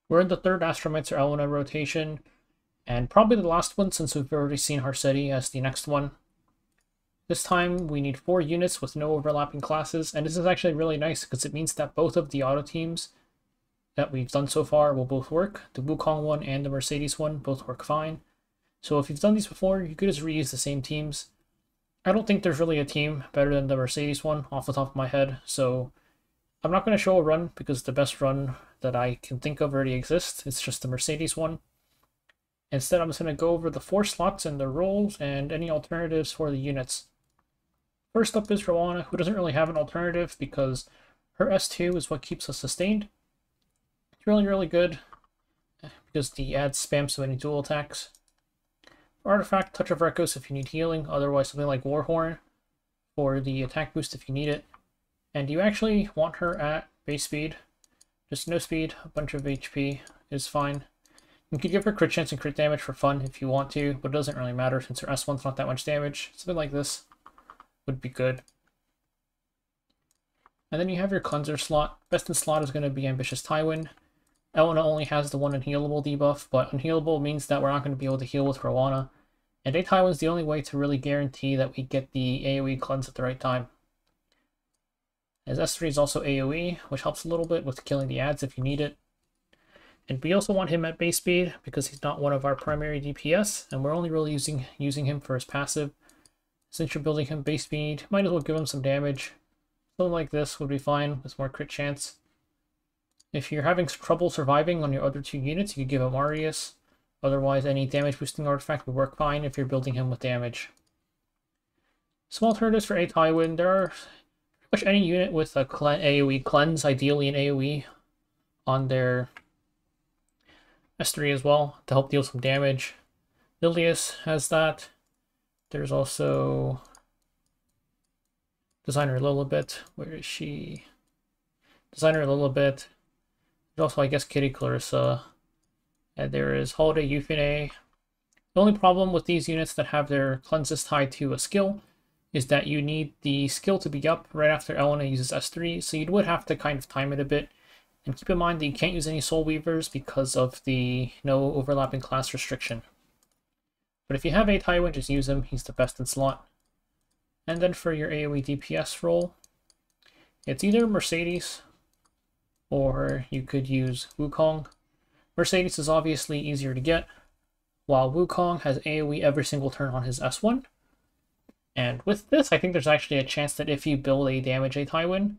We're in the third Astromancer Elena rotation, and probably the last one since we've already seen Harsetti as the next one. This time we need 4 units with no overlapping classes, and this is actually really nice because it means that both of the auto teams that we've done so far will both work. The Wukong one and the Mercedes one both work fine. So if you've done these before, you could just reuse the same teams. I don't think there's really a team better than the Mercedes one off the top of my head, so I'm not going to show a run because the best run that I can think of already exists. It's just the Mercedes one. Instead, I'm just going to go over the 4 slots and their roles and any alternatives for the units. First up is Rowana, who doesn't really have an alternative because her S2 is what keeps us sustained. It's really, really good because the ad spams so many dual attacks. For Artifact, Touch of Rekos if you need healing, otherwise something like Warhorn for the attack boost if you need it. And you actually want her at base speed. Just no speed, a bunch of HP is fine. You could give her crit chance and crit damage for fun if you want to, but it doesn't really matter since her S1's not that much damage. Something like this would be good. And then you have your cleanser slot. Best in slot is going to be Ambitious Tywin. Elena only has the one unhealable debuff, but unhealable means that we're not going to be able to heal with Rowana. And A Tywin's the only way to really guarantee that we get the AoE cleanse at the right time. As S3 is also AoE, which helps a little bit with killing the ads if you need it. And we also want him at base speed because he's not one of our primary DPS, and we're only really using him for his passive. Since you're building him base speed, might as well give him some damage. Something like this would be fine with more crit chance. If you're having trouble surviving on your other 2 units, you could give him Arius. Otherwise, any damage boosting artifact would work fine if you're building him with damage. Some alternatives for A Tywin. There are pretty much any unit with a AoE cleanse, ideally an AoE, on their S3 as well to help deal some damage. Lilius has that. There's also Designer Lilibet. Where is she? Designer Lilibet. There's also, I guess, Kitty Clarissa. And there is Holiday Euphine. The only problem with these units that have their cleanses tied to a skill is that you need the skill to be up right after Elena uses S3, so you would have to kind of time it a bit. And keep in mind that you can't use any Soul Weavers because of the no overlapping class restriction. But if you have A Tywin, just use him. He's the best in slot. And then for your AoE DPS role, it's either Mercedes or you could use Wukong. Mercedes is obviously easier to get, while Wukong has AoE every single turn on his S1. And with this, I think there's actually a chance that if you build a damage A Tywin,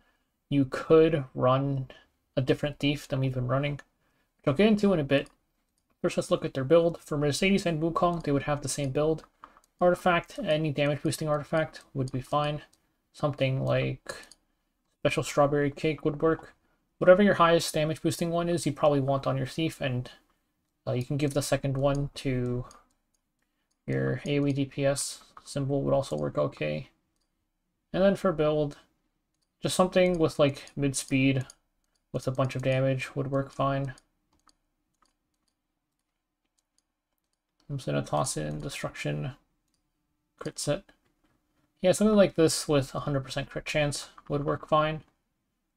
you could run a different thief than we've been running, which I'll get into in a bit. First, let's look at their build. For Mercedes and Wukong, they would have the same build. Artifact, any damage boosting artifact would be fine. Something like Special Strawberry Cake would work. Whatever your highest damage boosting one is, you probably want on your thief, and you can give the second one to your AoE DPS symbol would also work okay. And then for build, just something with like mid speed with a bunch of damage would work fine. I'm just gonna toss in Destruction crit set. Yeah, something like this with 100% crit chance would work fine.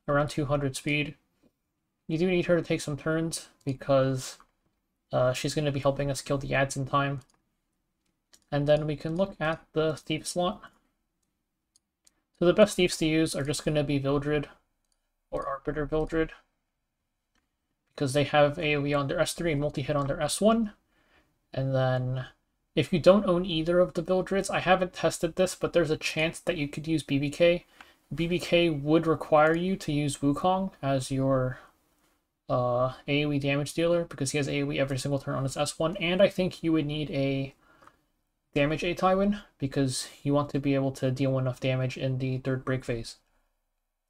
Around 200 speed. You do need her to take some turns because she's going to be helping us kill the ads in time. And then we can look at the thief slot. So the best thieves to use are just going to be Vildred or Arbiter Vildred, because they have AoE on their S3 and multi-hit on their S1. And then if you don't own either of the Vildreds, I haven't tested this, but there's a chance that you could use BBK. BBK would require you to use Wukong as your AoE damage dealer because he has AoE every single turn on his S1, and I think you would need a damage A Tywin because you want to be able to deal enough damage in the third break phase.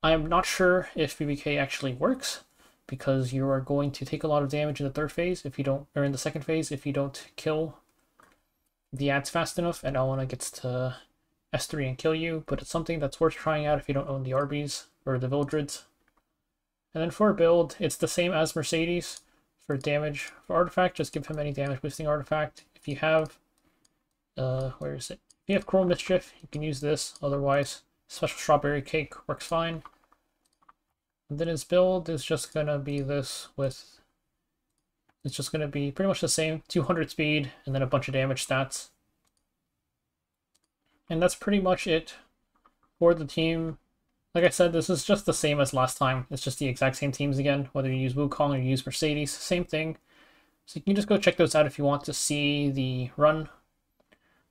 I am not sure if BBK actually works because you are going to take a lot of damage in the third phase if you don't, or in the second phase if you don't kill the ads fast enough, and Elena gets to S3 and kill you, but it's something that's worth trying out if you don't own the Arby's or the Vildreds. And then for build, it's the same as Mercedes. For damage, for artifact, just give him any damage boosting artifact. If you have, where is it? If you have Cruel Mischief, you can use this. Otherwise, Special Strawberry Cake works fine. And then his build is just gonna be this with It's just going to be pretty much the same, 200 speed, and then a bunch of damage stats. And that's pretty much it for the team. Like I said, this is just the same as last time. It's just the exact same teams again, whether you use Wukong or you use Mercedes, same thing. So you can just go check those out if you want to see the run.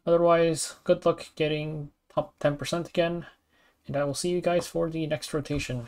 Otherwise, good luck getting top 10% again, and I will see you guys for the next rotation.